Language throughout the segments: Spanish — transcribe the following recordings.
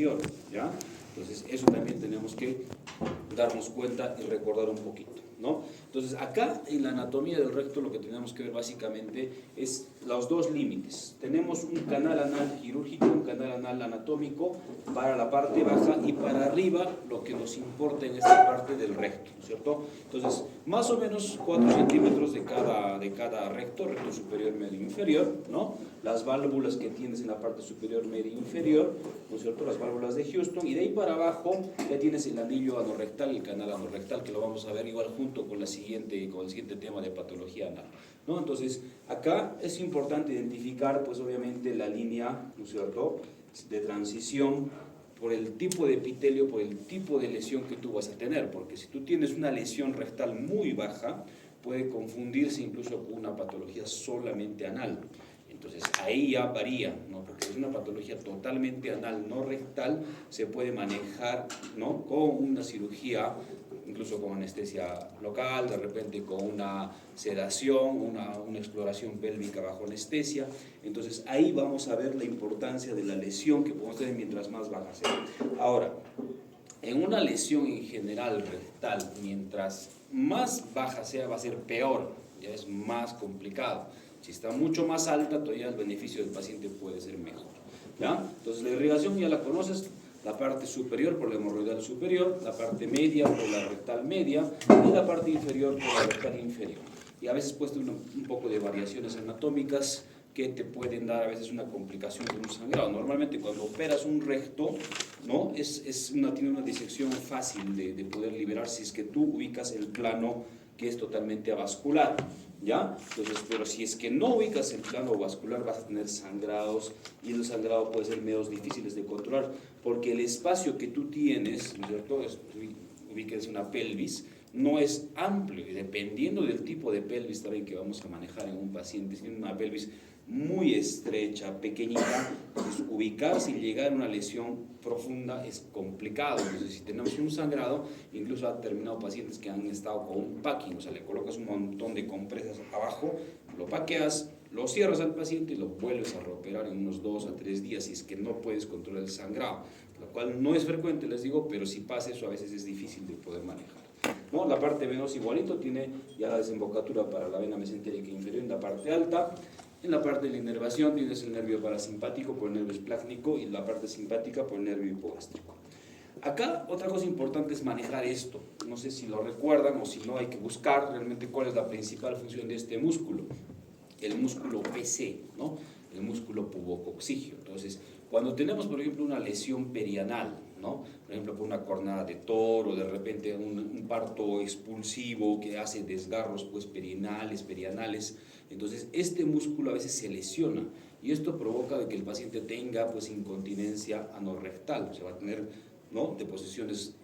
inferior, ¿ya? Entonces, eso también tenemos que darnos cuenta y recordar un poquito, ¿no? Entonces, acá en la anatomía del recto lo que tenemos que ver básicamente es los dos límites. Tenemos un canal anal quirúrgico, un canal anal anatómico para la parte baja y para arriba lo que nos importa en esta parte del recto, ¿cierto? Entonces, más o menos 4 centímetros de cada recto superior, medio, inferior, ¿no? Las válvulas que tienes en la parte superior, medio, inferior, ¿no es cierto? Las válvulas de Houston, y de ahí para abajo ya tienes el anillo anorrectal, el canal anorrectal, que lo vamos a ver igual junto con el siguiente tema de patología anal, ¿no? Entonces, acá es importante identificar, pues obviamente, la línea, ¿no es cierto?, de transición por el tipo de epitelio, por el tipo de lesión que tú vas a tener, porque si tú tienes una lesión rectal muy baja, puede confundirse incluso con una patología solamente anal. Entonces ahí ya varía, ¿no? Porque es una patología totalmente anal, no rectal, se puede manejar, ¿no?, con una cirugía, incluso con anestesia local, de repente con una sedación, una exploración pélvica bajo anestesia. Entonces ahí vamos a ver la importancia de la lesión que podemos tener mientras más baja sea. Ahora, en una lesión en general rectal, mientras más baja sea, va a ser peor, ya es más complicado. Si está mucho más alta, todavía el beneficio del paciente puede ser mejor, ¿ya? Entonces la irrigación ya la conoces, la parte superior por la hemorroidal superior, la parte media por la rectal media y la parte inferior por la rectal inferior. Y a veces puede tener un poco de variaciones anatómicas que te pueden dar a veces una complicación con un sangrado. Normalmente cuando operas un recto, ¿no?, tiene una disección fácil de poder liberar si es que tú ubicas el plano que es totalmente avascular, ¿ya? Entonces, pero si es que no ubicas el plano vascular, vas a tener sangrados, y el sangrado puede ser medios difíciles de controlar, porque el espacio que tú tienes, ¿no es cierto?, ubiques una pelvis, no es amplio, y dependiendo del tipo de pelvis también que vamos a manejar en un paciente, si tiene una pelvis muy estrecha, pequeñita, pues ubicar sin llegar a una lesión profunda es complicado. Entonces, si tenemos un sangrado, incluso ha terminado pacientes que han estado con un packing, o sea, le colocas un montón de compresas abajo, lo paqueas, lo cierras al paciente y lo vuelves a reoperar en unos 2 a 3 días si es que no puedes controlar el sangrado, lo cual no es frecuente, les digo, pero si pasa eso a veces es difícil de poder manejar, ¿no? La parte venosa igualito tiene ya la desembocatura para la vena mesentérica inferior en la parte alta. En la parte de la inervación tienes el nervio parasimpático por el nervio esplácnico y la parte simpática por el nervio hipogástrico. Acá otra cosa importante es manejar esto. No sé si lo recuerdan o si no, hay que buscar realmente cuál es la principal función de este músculo. El músculo PC, ¿no?, el músculo pubococcígeo. Entonces, cuando tenemos, por ejemplo, una lesión perianal, ¿no?, por ejemplo, por una cornada de toro, de repente un parto expulsivo que hace desgarros, pues, perianales, entonces este músculo a veces se lesiona y esto provoca de que el paciente tenga, pues, incontinencia anorrectal, o sea, va a tener, ¿no?, deposiciones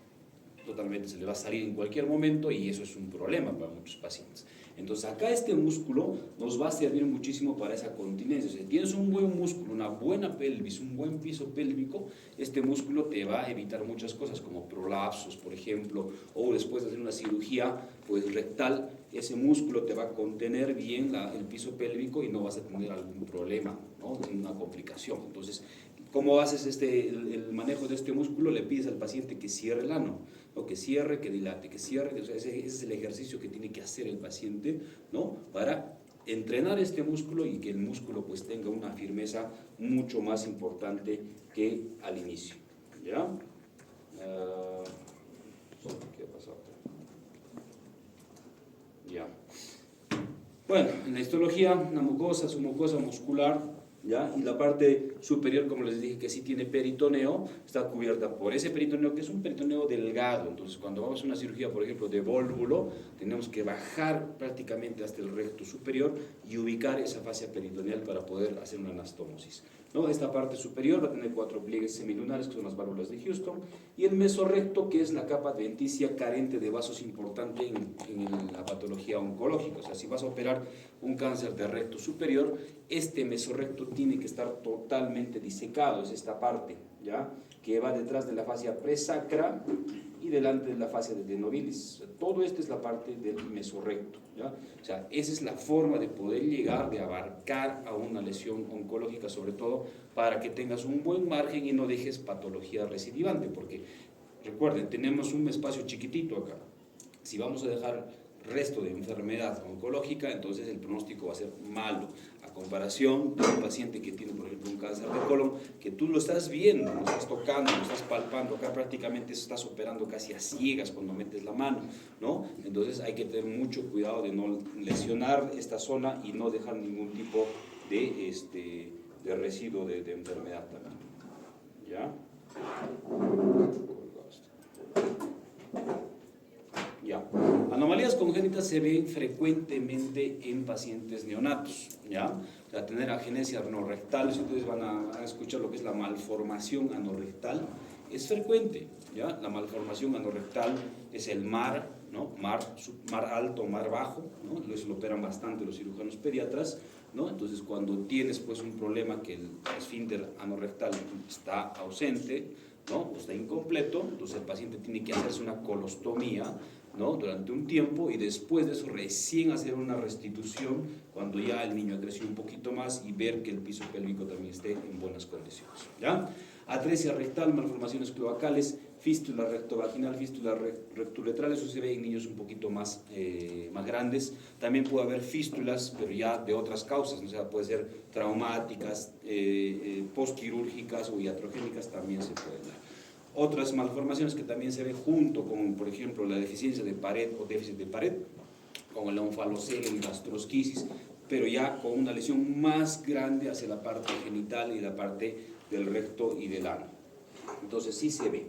totalmente, se le va a salir en cualquier momento y eso es un problema para muchos pacientes. Entonces acá este músculo nos va a servir muchísimo para esa continencia. Si tienes un buen músculo, una buena pelvis, un buen piso pélvico, este músculo te va a evitar muchas cosas como prolapsos, por ejemplo, o después de hacer una cirugía, pues, rectal, ese músculo te va a contener bien el piso pélvico y no vas a tener algún problema, ¿no?, una complicación. Entonces, ¿cómo haces el manejo de este músculo? Le pides al paciente que cierre el ano, ¿no?, que cierre, que dilate, que cierre. O sea, ese es el ejercicio que tiene que hacer el paciente, ¿no?, para entrenar este músculo y que el músculo, pues, tenga una firmeza mucho más importante que al inicio, ¿ya? ¿Qué ha pasado? Ya. Bueno, en la histología, una mucosa, submucosa muscular, ¿ya? Y la parte superior, como les dije, que sí tiene peritoneo, está cubierta por ese peritoneo, que es un peritoneo delgado. Entonces, cuando vamos a una cirugía, por ejemplo, de vólvulo, tenemos que bajar prácticamente hasta el recto superior y ubicar esa fascia peritoneal para poder hacer una anastomosis, ¿no? Esta parte superior va a tener 4 pliegues semilunares, que son las válvulas de Houston, y el mesorrecto, que es la capa adventicia carente de vasos importante en la patología oncológica. O sea, si vas a operar un cáncer de recto superior, este mesorrecto tiene que estar totalmente disecado, es esta parte, ¿ya?, que va detrás de la fascia presacra y delante de la fascia de adenovilis. Todo esto es la parte del mesorrecto, ¿ya? O sea, esa es la forma de poder llegar, de abarcar a una lesión oncológica, sobre todo para que tengas un buen margen y no dejes patología recidivante, porque recuerden, tenemos un espacio chiquitito acá. Si vamos a dejar resto de enfermedad oncológica, entonces el pronóstico va a ser malo, a comparación de un paciente que tiene, por ejemplo, un cáncer de colon, que tú lo estás viendo, lo estás tocando, lo estás palpando, acá prácticamente estás operando casi a ciegas cuando metes la mano, ¿no? Entonces hay que tener mucho cuidado de no lesionar esta zona y no dejar ningún tipo de residuo de enfermedad también, ¿ya? Ya. Anomalías congénitas se ven frecuentemente en pacientes neonatos, ¿ya? O sea, tener agenesia anorrectal, si ustedes van a escuchar lo que es la malformación anorrectal, es frecuente, ¿ya? La malformación anorrectal es el MAR, ¿no? MAR alto, MAR bajo, ¿no? Eso lo operan bastante los cirujanos pediatras, ¿no? Entonces, cuando tienes pues un problema que el esfínter anorrectal está ausente, ¿no? Está incompleto, entonces el paciente tiene que hacerse una colostomía, ¿no? Durante un tiempo, y después de eso recién hacer una restitución cuando ya el niño ha crecido un poquito más y ver que el piso pélvico también esté en buenas condiciones, ¿ya? Atresia rectal, malformaciones cloacales, fístula rectovaginal, fístula recturetral, eso se ve en niños un poquito más grandes. También puede haber fístulas, pero ya de otras causas, o sea, puede ser traumáticas, postquirúrgicas o iatrogénicas, también se pueden dar. Otras malformaciones que también se ven junto con, por ejemplo, la deficiencia de pared o déficit de pared, como el onfalocele y gastrosquisis, pero ya con una lesión más grande hacia la parte genital y la parte del recto y del ano. Entonces sí se ve.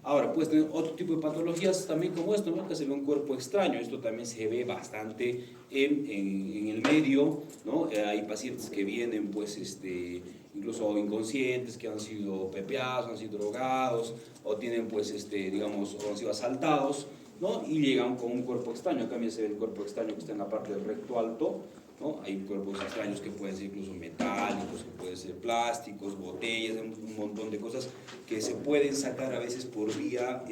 Ahora, puedes tener otro tipo de patologías también como esto, ¿no? Que se ve un cuerpo extraño. Esto también se ve bastante en el medio, ¿no? Hay pacientes que vienen, pues, incluso inconscientes, que han sido pepeados, han sido drogados, o tienen, pues, digamos, o han sido asaltados, ¿no? Y llegan con un cuerpo extraño. Acá también se ve el cuerpo extraño que está en la parte del recto alto, ¿no? Hay cuerpos extraños que pueden ser incluso metálicos, que pueden ser plásticos, botellas, un montón de cosas que se pueden sacar a veces por vía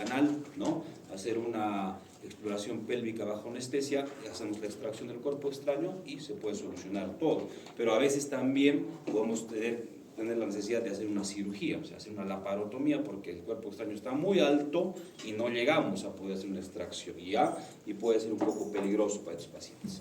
anal, ¿no? Hacer una exploración pélvica bajo anestesia, hacemos la extracción del cuerpo extraño y se puede solucionar todo. Pero a veces también podemos tener la necesidad de hacer una cirugía, o sea, hacer una laparotomía, porque el cuerpo extraño está muy alto y no llegamos a poder hacer una extracción, y puede ser un poco peligroso para estos pacientes.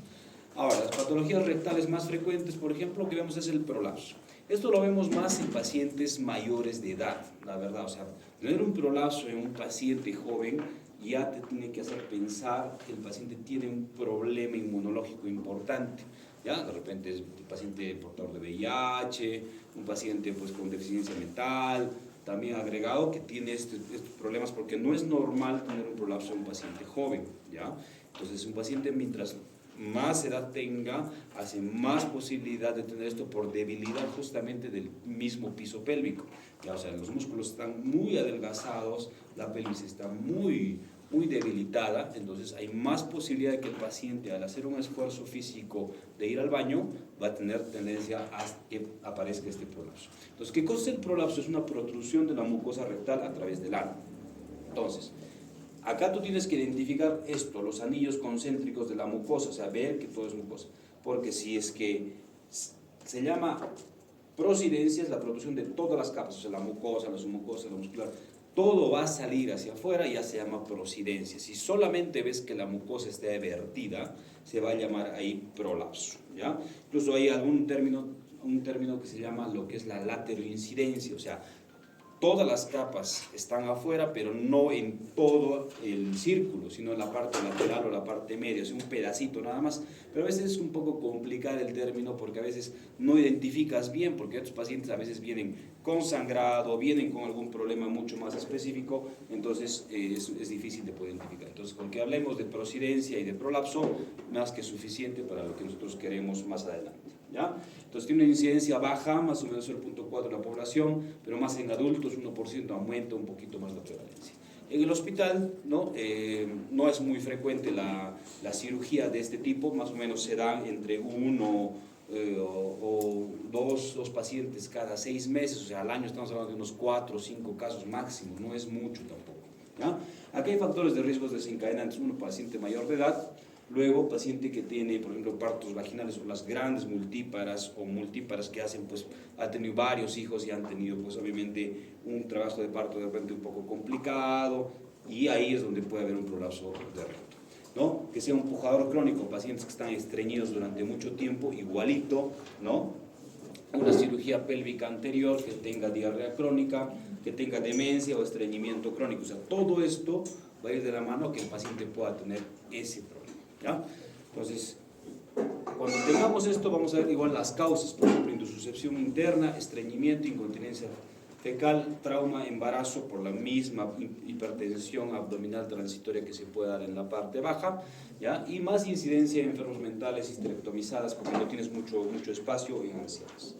Ahora, las patologías rectales más frecuentes, por ejemplo, lo que vemos es el prolapso. Esto lo vemos más en pacientes mayores de edad, la verdad. O sea, tener un prolapso en un paciente joven ya te tiene que hacer pensar que el paciente tiene un problema inmunológico importante. ¿Ya? De repente es un paciente portador de VIH, un paciente pues, con deficiencia mental, también agregado que tiene estos problemas, porque no es normal tener un prolapso en un paciente joven, ¿ya? Entonces, un paciente mientras más edad tenga, hace más posibilidad de tener esto por debilidad justamente del mismo piso pélvico. ¿Ya? O sea, los músculos están muy adelgazados, la pelvis está muy debilitada, entonces hay más posibilidad de que el paciente al hacer un esfuerzo físico de ir al baño va a tener tendencia a que aparezca este prolapso. Entonces, ¿qué cosa es el prolapso? Es una protrusión de la mucosa rectal a través del ano. Entonces, acá tú tienes que identificar esto, los anillos concéntricos de la mucosa, o sea, ver que todo es mucosa. Porque si es que se llama prosidencia, es la producción de todas las capas, o sea, la mucosa, la submucosa, la muscular, todo va a salir hacia afuera y ya se llama prosidencia. Si solamente ves que la mucosa está vertida, se va a llamar ahí prolapso, ¿ya? Incluso hay un término que se llama lo que es la lateroincidencia, o sea, todas las capas están afuera, pero no en todo el círculo, sino en la parte lateral o la parte media, es un pedacito nada más. Pero a veces es un poco complicado el término porque a veces no identificas bien, porque estos pacientes a veces vienen con sangrado, vienen con algún problema mucho más específico, entonces es difícil de poder identificar. Entonces, con que hablemos de prosidencia y de prolapso, más que suficiente para lo que nosotros queremos más adelante, ¿ya? Entonces tiene una incidencia baja, más o menos el 0.4 de la población, pero más en adultos, 1% aumenta un poquito más la prevalencia. En el hospital no es muy frecuente la cirugía de este tipo, más o menos se da entre uno o dos pacientes cada 6 meses, o sea, al año estamos hablando de unos 4 o 5 casos máximo, no es mucho tampoco. ¿ya? Aquí hay factores de riesgos desencadenantes. Uno, paciente mayor de edad. Luego, paciente que tiene, por ejemplo, partos vaginales o las grandes multíparas o multíparas que hacen, pues, ha tenido varios hijos y han tenido, pues, obviamente, un trabajo de parto de repente un poco complicado, y ahí es donde puede haber un prolapso de recto, ¿no? Que sea un pujador crónico, pacientes que están estreñidos durante mucho tiempo, igualito, ¿no? Una cirugía pélvica anterior, que tenga diarrea crónica, que tenga demencia o estreñimiento crónico. O sea, todo esto va a ir de la mano a que el paciente pueda tener ese problema, ¿ya? Entonces, cuando tengamos esto, vamos a ver igual las causas, por ejemplo, intususcepción interna, estreñimiento, incontinencia fecal, trauma, embarazo por la misma hipertensión abdominal transitoria que se puede dar en la parte baja, ¿ya? Y más incidencia de enfermos mentales, histerectomizadas, porque no tienes mucho espacio, y ancianas.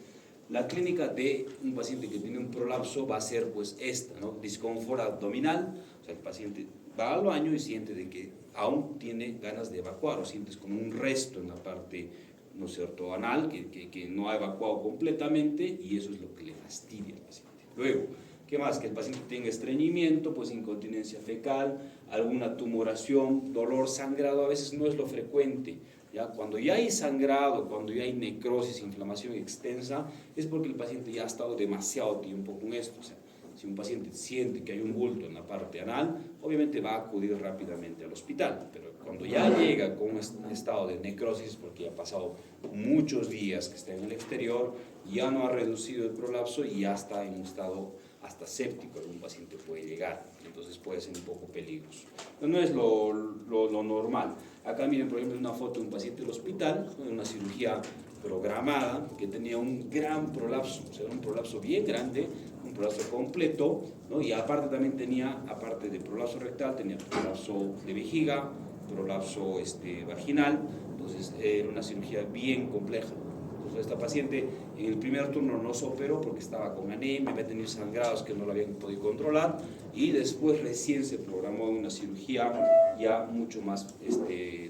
La clínica de un paciente que tiene un prolapso va a ser, pues, esta, ¿no? Disconfort abdominal, o sea, el paciente va al baño y siente de que aún tiene ganas de evacuar, o sientes como un resto en la parte, ¿no es cierto?, anal, que no ha evacuado completamente, y eso es lo que le fastidia al paciente. Luego, ¿qué más? Que el paciente tenga estreñimiento, pues incontinencia fecal, alguna tumoración, dolor, sangrado, a veces no es lo frecuente, ¿ya? Cuando ya hay sangrado, cuando ya hay necrosis, inflamación extensa, es porque el paciente ya ha estado demasiado tiempo con esto. O sea, si un paciente siente que hay un bulto en la parte anal, obviamente va a acudir rápidamente al hospital, pero cuando ya llega con un estado de necrosis, porque ya ha pasado muchos días que está en el exterior, ya no ha reducido el prolapso y ya está en un estado hasta séptico, algún paciente puede llegar, entonces puede ser un poco peligroso. No es lo normal. Acá miren, por ejemplo, una foto de un paciente del hospital, una cirugía programada, que tenía un gran prolapso, o sea, un prolapso bien grande, un prolapso completo, ¿no? Y aparte también tenía, aparte de prolapso rectal, tenía prolapso de vejiga, prolapso vaginal, entonces era una cirugía bien compleja. Entonces esta paciente en el primer turno no se operó porque estaba con anemia, había tenido sangrados que no lo habían podido controlar, y después recién se programó una cirugía ya mucho más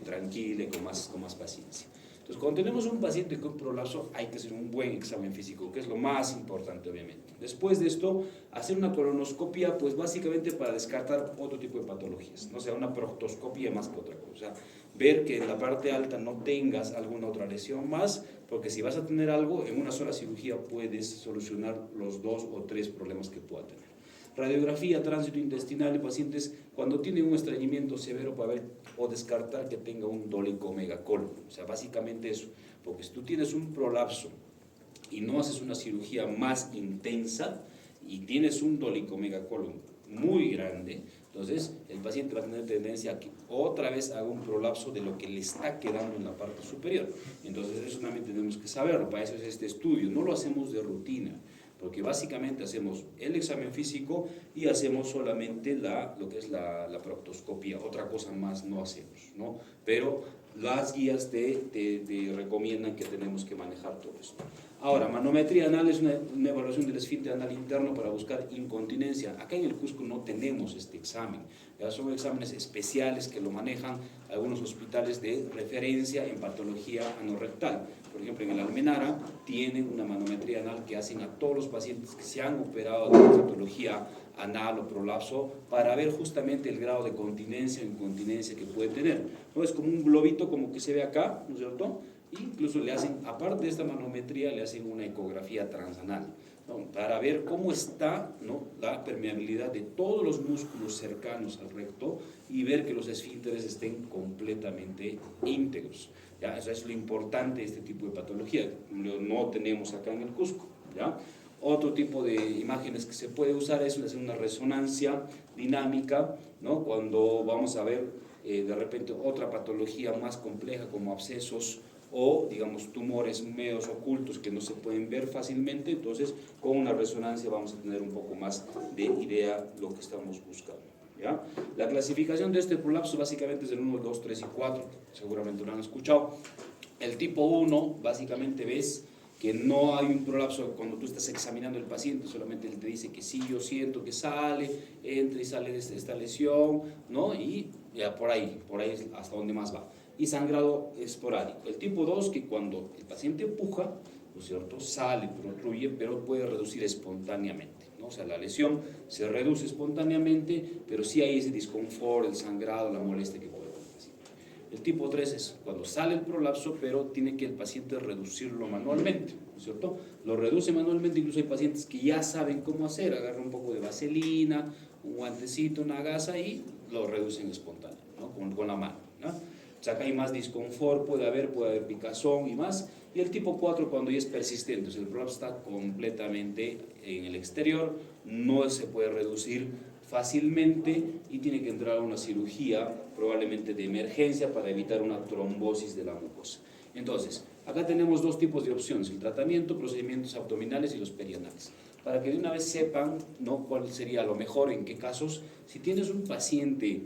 tranquila y con más paciencia. Entonces, cuando tenemos un paciente con prolapso, hay que hacer un buen examen físico, que es lo más importante, obviamente. Después de esto, hacer una colonoscopia, pues básicamente para descartar otro tipo de patologías, no sea una proctoscopia más que otra cosa. O sea, ver que en la parte alta no tengas alguna otra lesión más, porque si vas a tener algo, en una sola cirugía puedes solucionar los 2 o 3 problemas que pueda tener. Radiografía, tránsito intestinal de pacientes cuando tienen un estreñimiento severo para ver o descartar que tenga un dolicomegacolon. O sea, básicamente eso, porque si tú tienes un prolapso y no haces una cirugía más intensa y tienes un dolicomegacolon muy grande, entonces el paciente va a tener tendencia a que otra vez haga un prolapso de lo que le está quedando en la parte superior. Entonces eso también tenemos que saberlo, para eso es este estudio, no lo hacemos de rutina, porque básicamente hacemos el examen físico y hacemos solamente lo que es la proctoscopia, otra cosa más no hacemos, ¿no? Pero las guías te recomiendan que tenemos que manejar todo esto. Ahora, manometría anal es una evaluación del esfínter anal interno para buscar incontinencia. Acá en el Cusco no tenemos este examen, ya son exámenes especiales que lo manejan algunos hospitales de referencia en patología anorrectal. Por ejemplo, en el Almenara tienen una manometría anal que hacen a todos los pacientes que se han operado de patología anal o prolapso para ver justamente el grado de continencia o incontinencia que puede tener. ¿No? Es como un globito como que se ve acá, ¿no es cierto? Incluso le hacen, aparte de esta manometría, le hacen una ecografía transanal, ¿no? Para ver cómo está, ¿no?, la permeabilidad de todos los músculos cercanos al recto y ver que los esfínteres estén completamente íntegros. ¿Ya? Eso es lo importante de este tipo de patología, no tenemos acá en el Cusco, ¿ya? Otro tipo de imágenes que se puede usar es hacer una resonancia dinámica, ¿no? Cuando vamos a ver de repente otra patología más compleja como abscesos o, digamos, tumores medios ocultos que no se pueden ver fácilmente, entonces con una resonancia vamos a tener un poco más de idea lo que estamos buscando, ¿ya? La clasificación de este prolapso básicamente es del 1, 2, 3 y 4, seguramente lo han escuchado. El tipo 1, básicamente ves que no hay un prolapso cuando tú estás examinando al paciente, solamente él te dice que sí, yo siento que sale, entra y sale de esta lesión, ¿no? Y ya por ahí es hasta donde más va. Y sangrado esporádico. El tipo 2, que cuando el paciente puja, ¿no es cierto? Sale, protruye, pero puede reducir espontáneamente, ¿no? O sea, la lesión se reduce espontáneamente, pero sí hay ese disconfort, el sangrado, la molestia que puede tener el paciente. El tipo 3 es cuando sale el prolapso, pero tiene que el paciente reducirlo manualmente, ¿no es cierto? Lo reduce manualmente, incluso hay pacientes que ya saben cómo hacer, agarran un poco de vaselina, un guantecito, una gasa y lo reducen espontáneo, ¿no? Con la mano, ¿no? O sea, acá hay más disconfort, puede haber picazón y más. Y el tipo 4 cuando ya es persistente, o sea, el prolapso está completamente en el exterior, no se puede reducir fácilmente y tiene que entrar a una cirugía probablemente de emergencia para evitar una trombosis de la mucosa. Entonces, acá tenemos dos tipos de opciones, el tratamiento, procedimientos abdominales y los perianales. Para que de una vez sepan, ¿no?, cuál sería lo mejor, en qué casos. Si tienes un paciente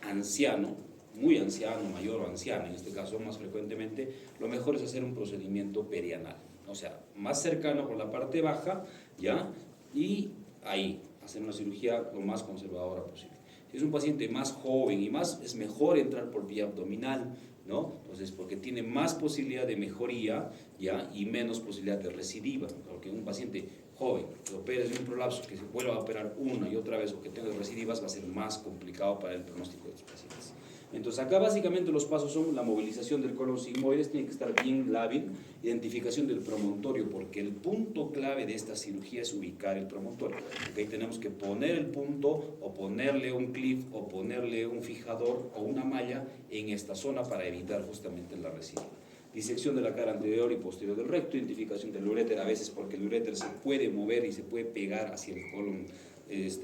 anciano, muy anciano, mayor o anciana, en este caso más frecuentemente, lo mejor es hacer un procedimiento perianal, o sea, más cercano con la parte baja, ¿ya? Y ahí, hacer una cirugía lo más conservadora posible. Si es un paciente más joven y más, es mejor entrar por vía abdominal, ¿no? Entonces, porque tiene más posibilidad de mejoría, ¿ya? Y menos posibilidad de recidiva, porque un paciente joven que opere de un prolapso, que se vuelva a operar una y otra vez o que tenga recidivas, va a ser más complicado para el pronóstico de estos pacientes. Entonces acá básicamente los pasos son la movilización del colon sigmoides, tiene que estar bien lábil, identificación del promontorio, porque el punto clave de esta cirugía es ubicar el promontorio. Porque ahí tenemos que poner el punto, o ponerle un clip, o ponerle un fijador, o una malla en esta zona para evitar justamente la recidiva. Disección de la cara anterior y posterior del recto, identificación del uréter, a veces porque el uréter se puede mover y se puede pegar hacia el colon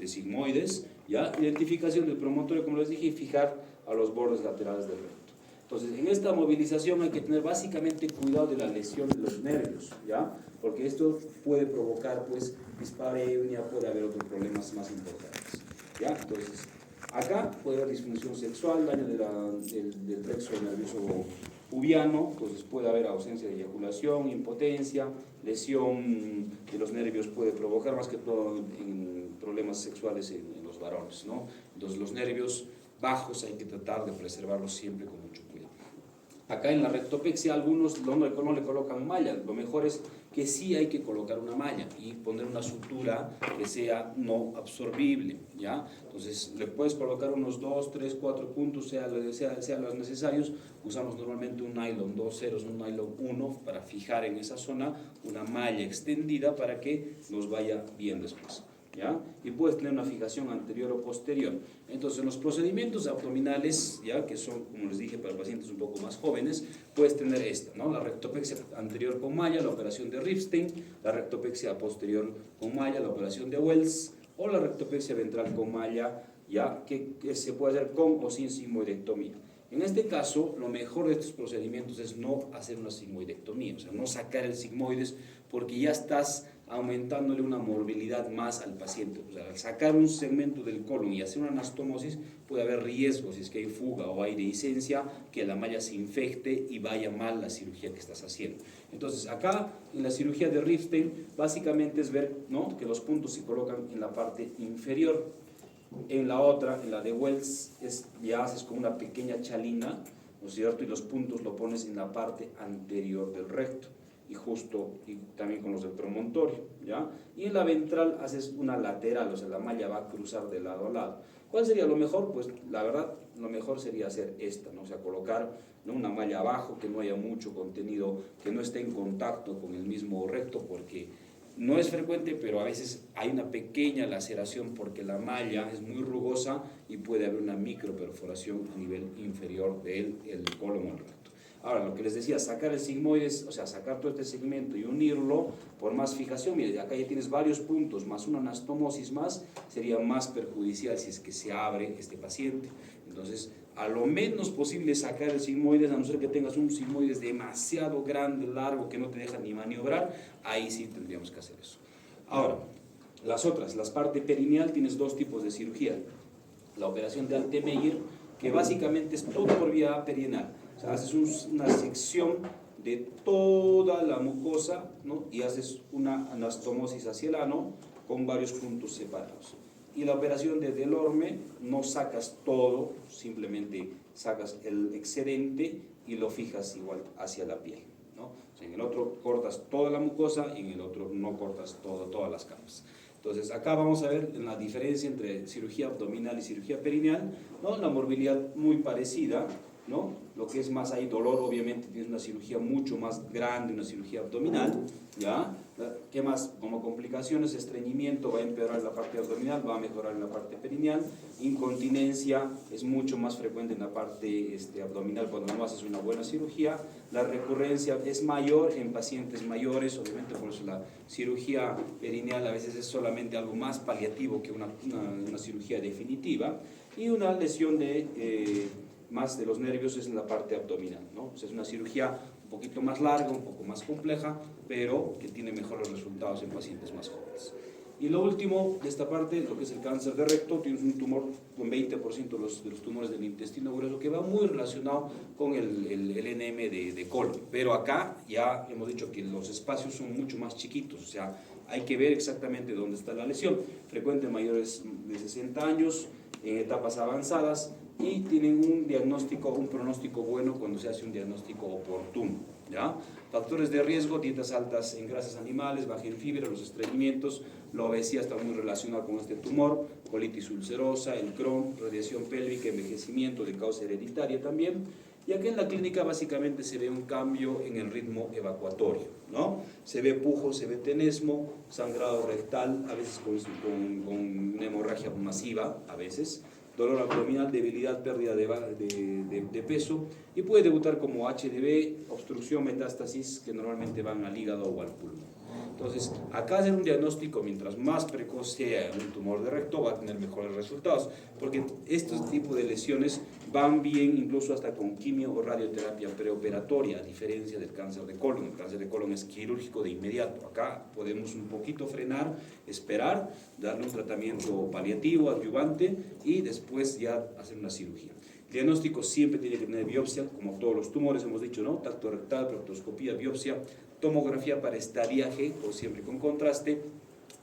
sigmoides, ¿ya? Identificación del promontorio, como les dije, y fijar a los bordes laterales del recto. Entonces, en esta movilización hay que tener básicamente cuidado de la lesión de los nervios, ¿ya? Porque esto puede provocar, pues, dispareunia, puede haber otros problemas más importantes, ¿ya? Entonces, acá puede haber disfunción sexual, daño del plexo nervioso pubiano, entonces puede haber ausencia de eyaculación, impotencia, lesión de los nervios puede provocar más que todo en problemas sexuales en los varones, ¿no? Entonces, los nervios bajos hay que tratar de preservarlos siempre con mucho cuidado. Acá en la rectopexia algunos no le colocan malla, lo mejor es que sí hay que colocar una malla y poner una sutura que sea no absorbible, ¿ya? Entonces le puedes colocar unos 2, 3, 4 puntos, sean los necesarios. Usamos normalmente un nylon 2 ceros, un nylon 1 para fijar en esa zona una malla extendida para que nos vaya bien después, ¿ya? Y puedes tener una fijación anterior o posterior. Entonces, en los procedimientos abdominales, ¿ya?, que son, como les dije, para pacientes un poco más jóvenes, puedes tener esta, ¿no? La rectopexia anterior con malla, la operación de Ripstein, la rectopexia posterior con malla, la operación de Wells, o la rectopexia ventral con malla, ¿ya?, que se puede hacer con o sin sigmoidectomía. En este caso, lo mejor de estos procedimientos es no hacer una sigmoidectomía, o sea, no sacar el sigmoides, porque ya estás aumentándole una morbilidad más al paciente. O sea, al sacar un segmento del colon y hacer una anastomosis, puede haber riesgos, si es que hay fuga o hay dehiscencia, que la malla se infecte y vaya mal la cirugía que estás haciendo. Entonces, acá, en la cirugía de Ripstein, básicamente es ver, ¿no?, que los puntos se colocan en la parte inferior. En la otra, en la de Wells, ya haces como una pequeña chalina, ¿no es cierto?, y los puntos lo pones en la parte anterior del recto, y también con los del promontorio, ¿ya? Y en la ventral haces una lateral, o sea, la malla va a cruzar de lado a lado. ¿Cuál sería lo mejor? Pues la verdad, lo mejor sería hacer esta, ¿no? O sea, colocar, ¿no?, una malla abajo, que no haya mucho contenido, que no esté en contacto con el mismo recto, porque no es frecuente, pero a veces hay una pequeña laceración porque la malla es muy rugosa y puede haber una microperforación a nivel inferior del colon o el recto. Ahora, lo que les decía, sacar el sigmoides, o sea, sacar todo este segmento y unirlo por más fijación, mire, acá ya tienes varios puntos, más una anastomosis más, sería más perjudicial si es que se abre este paciente. Entonces, a lo menos posible sacar el sigmoides, a no ser que tengas un sigmoides demasiado grande, largo, que no te deja ni maniobrar, ahí sí tendríamos que hacer eso. Ahora, las partes perineal, tienes dos tipos de cirugía. La operación de Altemeyer, que básicamente es todo por vía perineal. O sea, haces una sección de toda la mucosa, ¿no?, y haces una anastomosis hacia el ano con varios puntos separados. Y la operación de Delorme, no sacas todo, simplemente sacas el excedente y lo fijas igual hacia la piel, ¿no? O sea, en el otro cortas toda la mucosa y en el otro no cortas todas las capas. Entonces, acá vamos a ver la diferencia entre cirugía abdominal y cirugía perineal, ¿no? La morbilidad muy parecida, ¿no? Lo que es más ahí dolor, obviamente tienes una cirugía mucho más grande, una cirugía abdominal, ¿ya? ¿Qué más? Como complicaciones, estreñimiento va a empeorar en la parte abdominal, va a mejorar en la parte perineal, incontinencia es mucho más frecuente en la parte abdominal cuando no haces una buena cirugía, la recurrencia es mayor en pacientes mayores, obviamente por eso la cirugía perineal a veces es solamente algo más paliativo que una cirugía definitiva, y una lesión más de los nervios es en la parte abdominal, ¿no? O sea, es una cirugía un poquito más larga, un poco más compleja, pero que tiene mejores resultados en pacientes más jóvenes. Y lo último de esta parte, lo que es el cáncer de recto, tienes un tumor con 20% de los tumores del intestino grueso, que va muy relacionado con el NM de colon. Pero acá ya hemos dicho que los espacios son mucho más chiquitos, o sea, hay que ver exactamente dónde está la lesión. Frecuente en mayores de 60 años, en etapas avanzadas, y tienen un pronóstico bueno cuando se hace un diagnóstico oportuno, ¿ya? Factores de riesgo: dietas altas en grasas animales, baja en fibra, los estreñimientos, la obesidad está muy relacionada con este tumor, colitis ulcerosa, el Crohn, radiación pélvica, envejecimiento de causa hereditaria también. Y aquí en la clínica básicamente se ve un cambio en el ritmo evacuatorio, ¿no? Se ve pujo, se ve tenesmo, sangrado rectal, a veces con una hemorragia masiva, a veces, dolor abdominal, debilidad, pérdida de peso, y puede debutar como HDV, obstrucción, metástasis, que normalmente van al hígado o al pulmón. Entonces, acá hacer un diagnóstico, mientras más precoz sea un tumor de recto, va a tener mejores resultados, porque estos tipos de lesiones van bien incluso hasta con quimio o radioterapia preoperatoria, a diferencia del cáncer de colon. El cáncer de colon es quirúrgico de inmediato. Acá podemos un poquito frenar, esperar, darle un tratamiento paliativo, adyuvante, y después ya hacer una cirugía. El diagnóstico siempre tiene que tener biopsia, como todos los tumores hemos dicho, ¿no? Tacto rectal, proctoscopía, biopsia, tomografía para estadiaje, o siempre con contraste,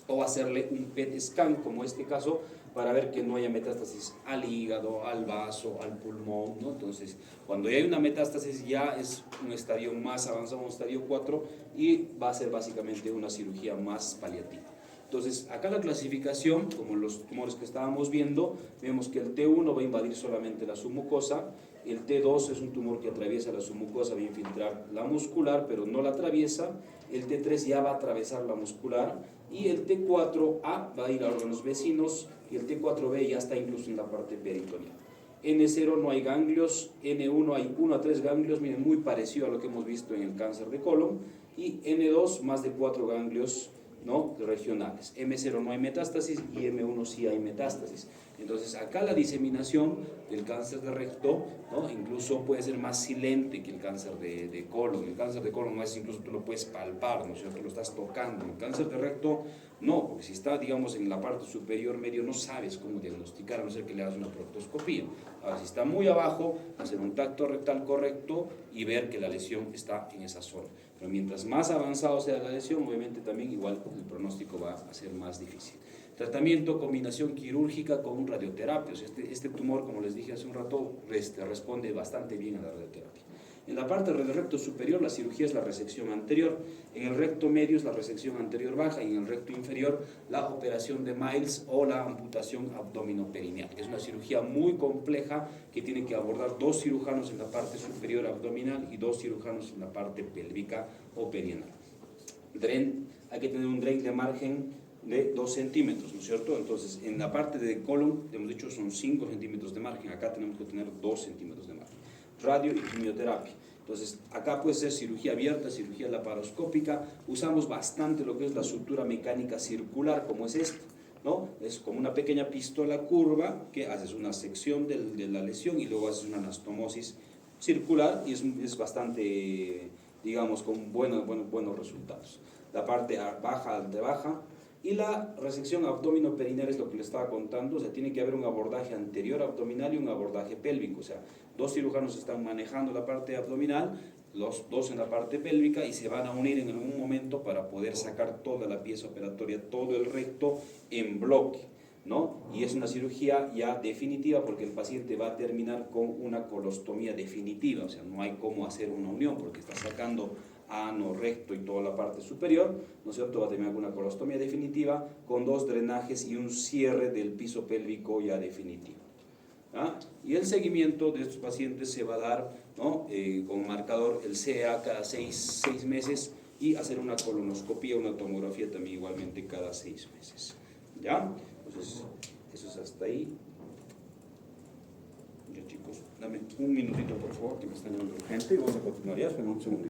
o hacerle un PET scan, como este caso, para ver que no haya metástasis al hígado, al vaso, al pulmón, ¿no? Entonces, cuando ya hay una metástasis, ya es un estadio más avanzado, un estadio 4, y va a ser básicamente una cirugía más paliativa. Entonces, acá la clasificación, como los tumores que estábamos viendo, vemos que el T1 va a invadir solamente la submucosa, el T2 es un tumor que atraviesa la submucosa, va a infiltrar la muscular, pero no la atraviesa, el T3 ya va a atravesar la muscular, y el T4A va a ir a órganos vecinos, y el T4B ya está incluso en la parte peritoneal. N0 no hay ganglios, N1 hay 1 a 3 ganglios, miren, muy parecido a lo que hemos visto en el cáncer de colon, y N2 más de 4 ganglios, ¿no?, regionales. M0 no hay metástasis y M1 sí hay metástasis. Entonces, acá la diseminación del cáncer de recto, ¿no?, incluso puede ser más silente que el cáncer de colon. El cáncer de colon no es, incluso tú lo puedes palpar, ¿no es cierto?, lo estás tocando. El cáncer de recto no, porque si está, digamos, en la parte superior medio, no sabes cómo diagnosticar, a no ser que le hagas una proctoscopía. Ahora, si está muy abajo, hacer un tacto rectal correcto y ver que la lesión está en esa zona. Pero mientras más avanzado sea la lesión, obviamente también igual el pronóstico va a ser más difícil. Tratamiento, combinación quirúrgica con radioterapia. O sea, este tumor, como les dije hace un rato, responde bastante bien a la radioterapia. En la parte del recto superior, la cirugía es la resección anterior. En el recto medio es la resección anterior baja, y en el recto inferior la operación de Miles o la amputación abdominoperineal. Es una cirugía muy compleja que tiene que abordar 2 cirujanos en la parte superior abdominal y 2 cirujanos en la parte pélvica o perineal. Drain, hay que tener un drain de margen de 2 centímetros, ¿no es cierto? Entonces, en la parte de colon, hemos dicho, son 5 centímetros de margen, acá tenemos que tener 2 centímetros de margen. Radio y quimioterapia. Entonces, acá puede ser cirugía abierta, cirugía laparoscópica. Usamos bastante lo que es la sutura mecánica circular, como es esta, ¿no? Es como una pequeña pistola curva que haces una sección de la lesión y luego haces una anastomosis circular, y es bastante, digamos, con buenos resultados. La parte baja, de baja. Y la resección abdominoperineal es lo que les estaba contando. O sea, tiene que haber un abordaje anterior abdominal y un abordaje pélvico. O sea, 2 cirujanos están manejando la parte abdominal, los 2 en la parte pélvica, y se van a unir en algún momento para poder sacar toda la pieza operatoria, todo el recto en bloque, ¿no? Y es una cirugía ya definitiva, porque el paciente va a terminar con una colostomía definitiva. O sea, no hay cómo hacer una unión, porque está sacando ano, recto y toda la parte superior, ¿no es cierto? Va a terminar con una colostomía definitiva, con 2 drenajes y un cierre del piso pélvico ya definitivo. ¿Ah? Y el seguimiento de estos pacientes se va a dar, ¿no? Con marcador el CA cada 6 meses y hacer una colonoscopía, una tomografía también igualmente cada 6 meses. ¿Ya? Entonces, eso es hasta ahí. Ya chicos, dame un minutito por favor, que me están llamando urgente y vamos a continuar ya, espera un segundo.